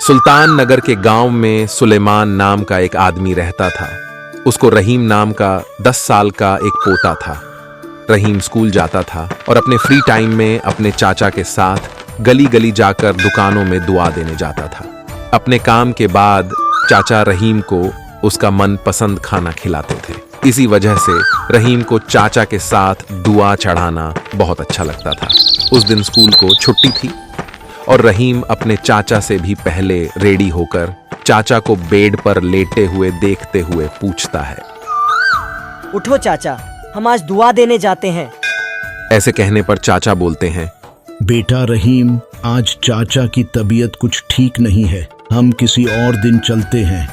सुल्तान नगर के गांव में सुलेमान नाम का एक आदमी रहता था। उसको रहीम नाम का 10 साल का एक पोता था। रहीम स्कूल जाता था और अपने फ्री टाइम में अपने चाचा के साथ गली गली जाकर दुकानों में दुआ देने जाता था। अपने काम के बाद चाचा रहीम को उसका मनपसंद खाना खिलाते थे। इसी वजह से रहीम को चाचा के साथ दुआ चढ़ाना बहुत अच्छा लगता था। उस दिन स्कूल को छुट्टी थी और रहीम अपने चाचा से भी पहले रेडी होकर चाचा को बेड पर लेटे हुए देखते हुए पूछता है, उठो चाचा, हम आज दुआ देने जाते हैं। ऐसे कहने पर चाचा बोलते हैं, बेटा रहीम, आज चाचा की तबीयत कुछ ठीक नहीं है, हम किसी और दिन चलते हैं।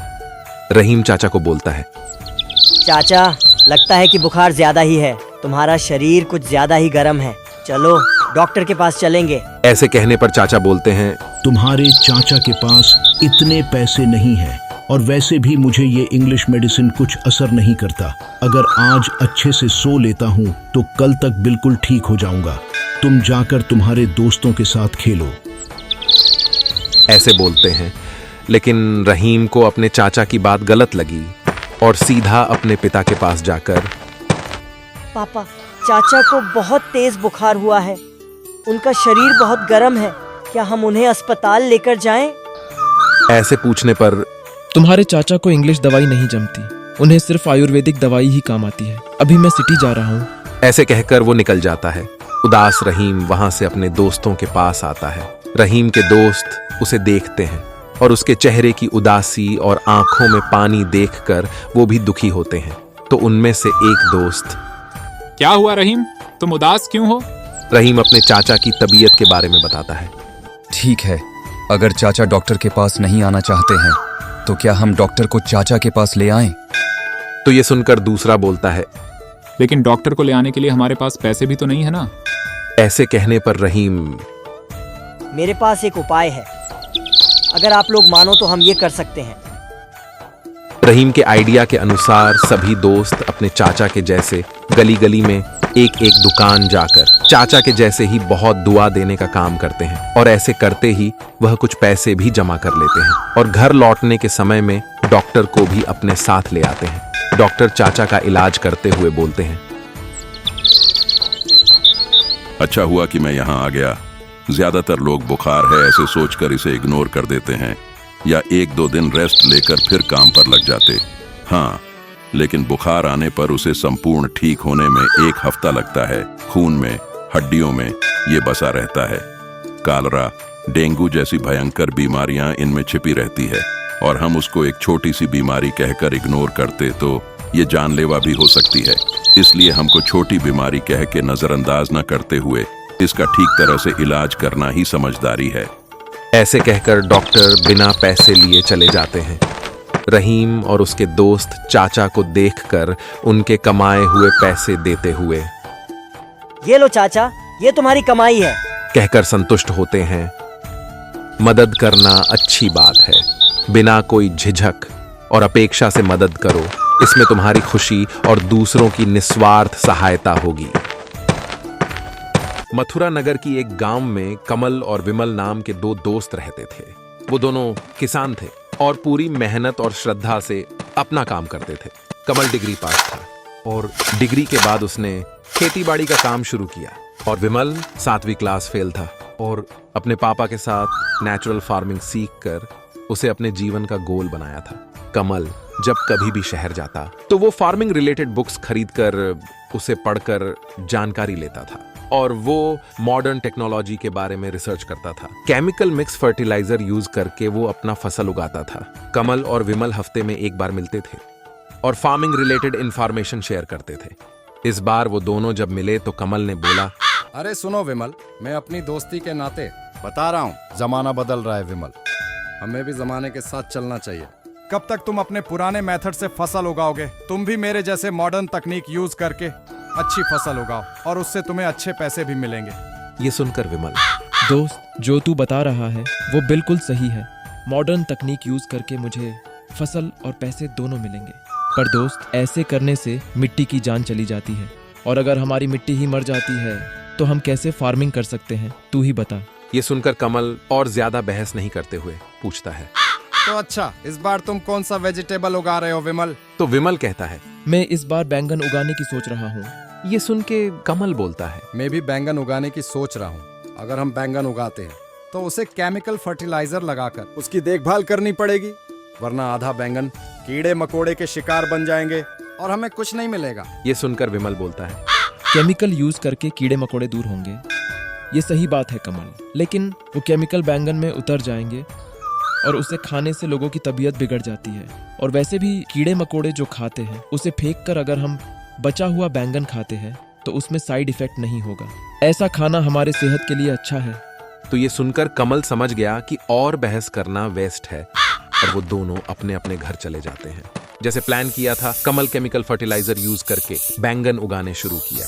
रहीम चाचा को बोलता है, चाचा, लगता है कि बुखार ज्यादा ही है, तुम्हारा शरीर कुछ ज्यादा ही गर्म है, चलो डॉक्टर के पास चलेंगे। ऐसे कहने पर चाचा बोलते हैं, तुम्हारे चाचा के पास इतने पैसे नहीं हैं और वैसे भी मुझे ये इंग्लिश मेडिसिन कुछ असर नहीं करता। अगर आज अच्छे से सो लेता हूँ तो कल तक बिल्कुल ठीक हो जाऊंगा। तुम जाकर तुम्हारे दोस्तों के साथ खेलो। ऐसे बोलते हैं, लेकिन रहीम को अपने चाचा की बात गलत लगी और सीधा अपने पिता के पास जाकर, पापा, चाचा को बहुत तेज बुखार हुआ है, उनका शरीर बहुत गर्म है, क्या हम उन्हें अस्पताल लेकर जाएं? ऐसे पूछने पर तुम्हारे चाचा को इंग्लिश दवाई नहीं जमती, उन्हें सिर्फ आयुर्वेदिक दवाई ही काम आती है। अभी मैं सिटी जा रहा हूँ। ऐसे कहकर वो निकल जाता है। उदास रहीम वहां से अपने दोस्तों के पास आता है। रहीम के दोस्त उसे देखते हैं और उसके चेहरे की उदासी और आंखों में पानी देखकर वो भी दुखी होते हैं। तो उनमें से एक दोस्त, क्या हुआ रहीम, तुम उदास क्यों हो? रहीम अपने चाचा की तबीयत के बारे में बताता है। ठीक है, अगर चाचा डॉक्टर के पास नहीं आना चाहते हैं तो क्या हम डॉक्टर को चाचा के पास ले आएं? तो ये सुनकर दूसरा बोलता है, लेकिन डॉक्टर को ले आने के लिए हमारे पास पैसे भी तो नहीं है ना। ऐसे कहने पर रहीम, मेरे पास एक उपाय है, अगर आप लोग मानो तो हम ये कर सकते हैं। रहीम के आइडिया के अनुसार सभी दोस्त अपने चाचा के जैसे गली गली में एक एक दुकान जाकर चाचा के जैसे ही बहुत दुआ देने का काम करते हैं और ऐसे करते ही वह कुछ पैसे भी जमा कर लेते हैं और घर लौटने के समय में डॉक्टर को भी अपने साथ ले आते हैं। डॉक्टर चाचा का इलाज करते हुए बोलते हैं, अच्छा हुआ कि मैं यहाँ आ गया। ज्यादातर लोग बुखार है ऐसे सोचकर इसे इग्नोर कर देते हैं या 1-2 दिन रेस्ट लेकर फिर काम पर लग जाते। हाँ, लेकिन बुखार आने पर उसे संपूर्ण ठीक होने में 1 हफ्ता लगता है। खून में, हड्डियों में ये बसा रहता है। कालरा, डेंगू जैसी भयंकर बीमारियां इनमें छिपी रहती है और हम उसको एक छोटी सी बीमारी कहकर इग्नोर करते तो ये जानलेवा भी हो सकती है। इसलिए हमको छोटी बीमारी कह के नजरअंदाज न करते हुए इसका ठीक तरह से इलाज करना ही समझदारी है। ऐसे कहकर डॉक्टर बिना पैसे लिए चले जाते हैं। रहीम और उसके दोस्त चाचा को देखकर उनके कमाए हुए पैसे देते हुए, ये लो चाचा, ये तुम्हारी कमाई है, कहकर संतुष्ट होते हैं। मदद करना अच्छी बात है, बिना कोई झिझक और अपेक्षा से मदद करो, इसमें तुम्हारी खुशी और दूसरों की निस्वार्थ सहायता होगी। मथुरा नगर की एक गांव में कमल और विमल नाम के 2 दोस्त रहते थे। वो दोनों किसान थे और पूरी मेहनत और श्रद्धा से अपना काम करते थे। कमल डिग्री पास था और डिग्री के बाद उसने खेतीबाड़ी का काम शुरू किया और विमल 7वीं क्लास फेल था और अपने पापा के साथ नेचुरल फार्मिंग सीखकर उसे अपने जीवन का गोल बनाया था। कमल जब कभी भी शहर जाता तो वो फार्मिंग रिलेटेड बुक्स खरीदकर उसे पढ़कर जानकारी लेता था और वो मॉडर्न टेक्नोलॉजी के बारे में रिसर्च करता था। केमिकल मिक्स फर्टिलाइजर यूज करके वो अपना फसल उगाता था। कमल और विमल हफ्ते में एक बार मिलते थे और फार्मिंग रिलेटेड इंफॉर्मेशन शेयर करते थे। इस बार वो दोनों जब मिले तो कमल ने बोला, अरे सुनो विमल, मैं अपनी दोस्ती के नाते बता रहा हूँ, जमाना बदल रहा है विमल, हमें भी जमाने के साथ चलना चाहिए। कब तक तुम अपने पुराने मेथड से फसल उगाओगे? तुम भी मेरे जैसे मॉडर्न तकनीक यूज करके अच्छी फसल उगाओ और उससे तुम्हें अच्छे पैसे भी मिलेंगे। ये सुनकर विमल, दोस्त, जो तू बता रहा है वो बिल्कुल सही है। मॉडर्न तकनीक यूज करके मुझे फसल और पैसे दोनों मिलेंगे, पर दोस्त, ऐसे करने से मिट्टी की जान चली जाती है और अगर हमारी मिट्टी ही मर जाती है तो हम कैसे फार्मिंग कर सकते हैं? तू ही बता। ये सुनकर कमल और ज्यादा बहस नहीं करते हुए पूछता है। तो अच्छा, इस बार तुम कौन सा वेजिटेबल उगा रहे हो विमल? तो विमल कहता है, मैं इस बार बैंगन उगाने की सोच रहा हूँ। ये सुन के कमल बोलता है, मैं भी बैंगन उगाने की सोच रहा हूँ। अगर हम बैंगन उगाते हैं तो उसे केमिकल फर्टिलाइजर लगाकर उसकी देखभाल करनी पड़ेगी, वरना आधा बैंगन कीड़े मकोड़े के शिकार बन जाएंगे और हमें कुछ नहीं मिलेगा। ये सुनकर विमल बोलता है, केमिकल यूज करके कीड़े मकोड़े दूर होंगे, ये सही बात है कमल, लेकिन वो केमिकल बैंगन में उतर जाएंगे और उसे खाने से लोगों की तबीयत बिगड़ जाती है। और वैसे भी कीड़े मकोड़े जो खाते हैं उसे फेंक कर अगर हम बचा हुआ बैंगन खाते हैं तो उसमें साइड इफेक्ट नहीं होगा। ऐसा खाना हमारे सेहत के लिए अच्छा है। तो ये सुनकर कमल समझ गया कि और बहस करना वेस्ट है और वो दोनों अपने अपने घर चले जाते हैं। जैसे प्लान किया था, कमल केमिकल फर्टिलाइजर यूज करके बैंगन उगाने शुरू किया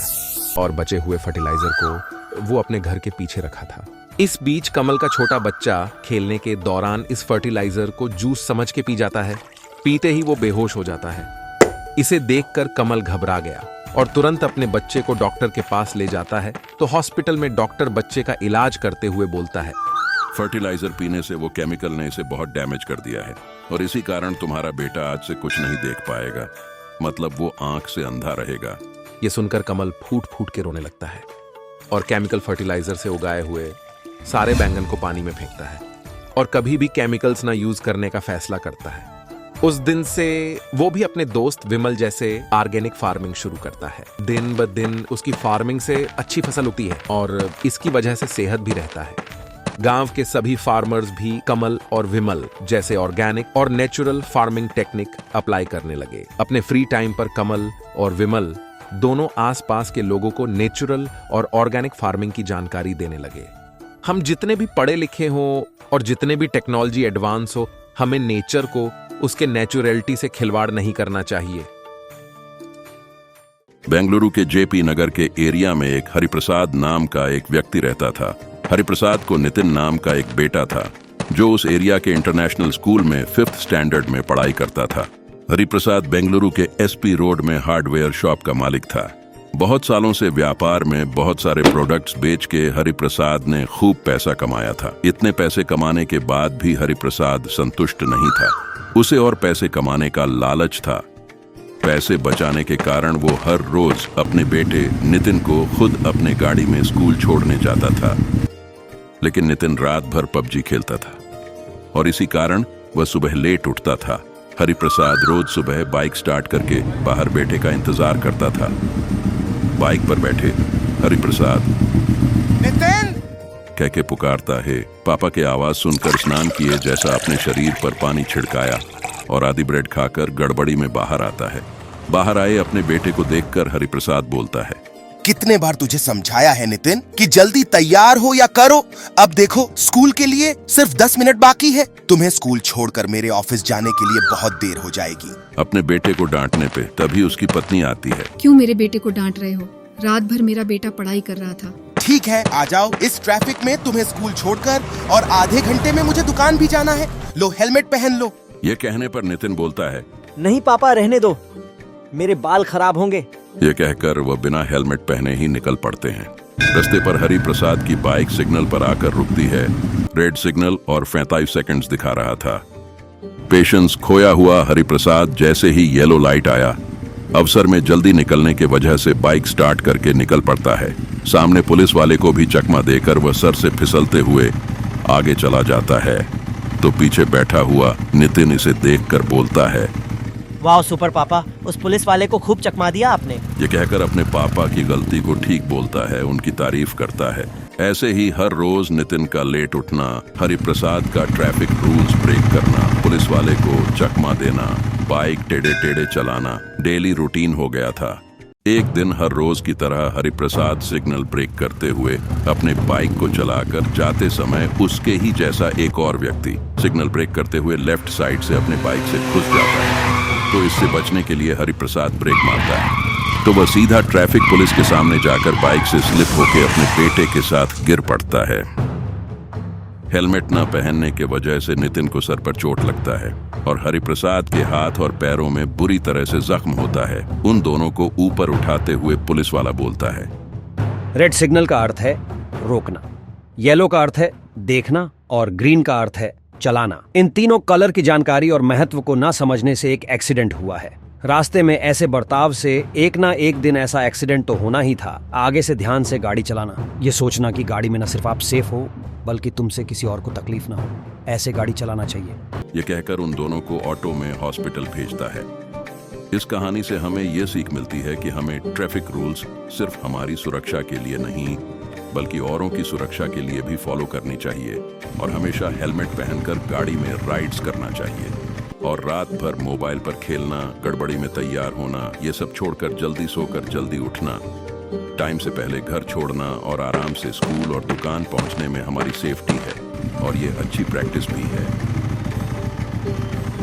और बचे हुए फर्टिलाइजर को वो अपने घर के पीछे रखा था। इस बीच कमल का छोटा बच्चा खेलने के दौरान इस फर्टिलाइजर को जूस समझ के पी जाता है। पीते ही वो बेहोश हो जाता है। इसे देखकर कमल घबरा गया और तुरंत अपने बच्चे को डॉक्टर के पास ले जाता है। तो हॉस्पिटल में डॉक्टर बच्चे का इलाज करते हुए बोलता है, फर्टिलाइजर पीने से वो केमिकल ने इसे बहुत डैमेज कर दिया है और इसी कारण तुम्हारा बेटा आज से कुछ नहीं देख पाएगा, मतलब वो आंख से अंधा रहेगा। ये सुनकर कमल फूट फूट के रोने लगता है और केमिकल फर्टिलाइजर से उगाए हुए सारे बैंगन को पानी में फेंकता है और कभी भी केमिकल्स ना यूज करने का फैसला करता है। उस दिन से वो भी अपने दोस्त विमल जैसे ऑर्गेनिक फार्मिंग शुरू करता है। दिन ब दिन उसकी फार्मिंग से अच्छी फसल उगती है और इसकी वजह से सेहत भी रहता है। गांव के सभी फार्मर्स भी कमल और विमल जैसे ऑर्गेनिक और नेचुरल फार्मिंग टेक्निक अप्लाई करने लगे। अपने फ्री टाइम पर कमल और विमल दोनों आसपास के लोगों को नेचुरल और ऑर्गेनिक फार्मिंग की जानकारी देने लगे। हम जितने भी पढ़े लिखे हो और जितने भी टेक्नोलॉजी एडवांस हो, हमें नेचर को उसके नेचुरलिटी से खिलवाड़ नहीं करना चाहिए। बेंगलुरु के जेपी नगर के एरिया में एक हरिप्रसाद नाम का एक व्यक्ति रहता था। हरिप्रसाद को नितिन नाम का एक बेटा था जो उस एरिया के इंटरनेशनल स्कूल में 5th स्टैंडर्ड में पढ़ाई करता था। हरिप्रसाद बेंगलुरु के एसपी रोड में हार्डवेयर शॉप का मालिक था। बहुत सालों से व्यापार में बहुत सारे प्रोडक्ट्स बेच के हरिप्रसाद ने खूब पैसा कमाया था। इतने पैसे कमाने के बाद भी हरिप्रसाद संतुष्ट नहीं था। उसे और पैसे कमाने का लालच था। पैसे बचाने के कारण वो हर रोज अपने बेटे नितिन को खुद अपने गाड़ी में स्कूल छोड़ने जाता था, लेकिन नितिन रात भर पबजी खेलता था और इसी कारण वह सुबह लेट उठता था। हरिप्रसाद रोज सुबह बाइक स्टार्ट करके बाहर बेटे का इंतजार करता था। बाइक पर बैठे हरिप्रसाद नितिन कह के पुकारता है। पापा के आवाज सुनकर स्नान किए जैसा अपने शरीर पर पानी छिड़काया और आधी ब्रेड खाकर गड़बड़ी में बाहर आता है। बाहर आए अपने बेटे को देखकर हरिप्रसाद बोलता है, कितने बार तुझे समझाया है नितिन कि जल्दी तैयार हो या करो। अब देखो स्कूल के लिए सिर्फ 10 मिनट बाकी है। तुम्हें स्कूल छोड़कर मेरे ऑफिस जाने के लिए बहुत देर हो जाएगी। अपने बेटे को डांटने पे तभी उसकी पत्नी आती है। क्यों मेरे बेटे को डांट रहे हो? रात भर मेरा बेटा पढ़ाई कर रहा था। ठीक है, आ जाओ। इस ट्रैफिक में तुम्हें स्कूल छोड़कर और आधे घंटे में मुझे दुकान भी जाना है। लो हेलमेट पहन लो। ये कहने पर नितिन बोलता है, नहीं पापा, रहने दो, मेरे बाल खराब होंगे। ये कहकर वह बिना हेलमेट पहने ही निकल पड़ते हैं। रास्ते पर हरिप्रसाद की बाइक सिग्नल पर आकर रुकती है। रेड सिग्नल और 45 सेकंड्स दिखा रहा था। पेशेंस खोया हुआ हरिप्रसाद जैसे ही येलो लाइट आया, अवसर में जल्दी निकलने के वजह से बाइक स्टार्ट करके निकल पड़ता है। सामने पुलिस वाले को भी चकमा देकर वह सर से फिसलते हुए आगे चला जाता है। तो पीछे बैठा हुआ नितिन इसे देखकर बोलता है, वाह सुपर पापा, उस पुलिस वाले को खूब चकमा दिया आपने। ये कहकर अपने पापा की गलती को ठीक बोलता है, उनकी तारीफ करता है। ऐसे ही हर रोज नितिन का लेट उठना, हरिप्रसाद का ट्रैफिक रूल्स ब्रेक करना, पुलिस वाले को चकमा देना, बाइक टेढ़े टेढ़े चलाना डेली रूटीन हो गया था। एक दिन हर रोज की तरह हरिप्रसाद सिग्नल ब्रेक करते हुए अपने बाइक को चलाकर जाते समय उसके ही जैसा एक और व्यक्ति सिग्नल ब्रेक करते हुए लेफ्ट साइड से अपने बाइक से घुस जाता है। तो इससे बचने के लिए हरिप्रसाद ब्रेक मारता है तो वह सीधा ट्रैफिक पुलिस के सामने जाकर बाइक से स्लिप होकर अपने बेटे के साथ गिर पड़ता है। हेलमेट न पहनने के वजह से नितिन को सर पर चोट लगता है और हरिप्रसाद के हाथ और पैरों में बुरी तरह से जख्म होता है। उन दोनों को ऊपर उठाते हुए पुलिस वाला बोलता है, रेड सिग्नल का अर्थ है रोकना। येलो का अर्थ है देखना और ग्रीन का अर्थ है चलाना। इन तीनों कलर की जानकारी और महत्व को ना समझने से एक एक्सीडेंट हुआ है। रास्ते में ऐसे बर्ताव से एक ना एक दिन ऐसा एक्सीडेंट तो होना ही था। आगे से ध्यान से गाड़ी चलाना, ये सोचना कि गाड़ी में न सिर्फ आप सेफ हो बल्कि तुमसे किसी और को तकलीफ ना हो, ऐसे गाड़ी चलाना चाहिए। ये कहकर उन दोनों को ऑटो में हॉस्पिटल भेजता है। इस कहानी से हमें ये सीख मिलती है कि हमें ट्रैफिक रूल्स सिर्फ हमारी सुरक्षा के लिए नहीं बल्कि औरों की सुरक्षा के लिए भी फॉलो करनी चाहिए और हमेशा हेलमेट पहनकर गाड़ी में राइड्स करना चाहिए। और रात भर मोबाइल पर खेलना, गड़बड़ी में तैयार होना, ये सब छोड़कर जल्दी सोकर जल्दी उठना, टाइम से पहले घर छोड़ना और आराम से स्कूल और दुकान पहुंचने में हमारी सेफ्टी है और ये अच्छी प्रैक्टिस भी है।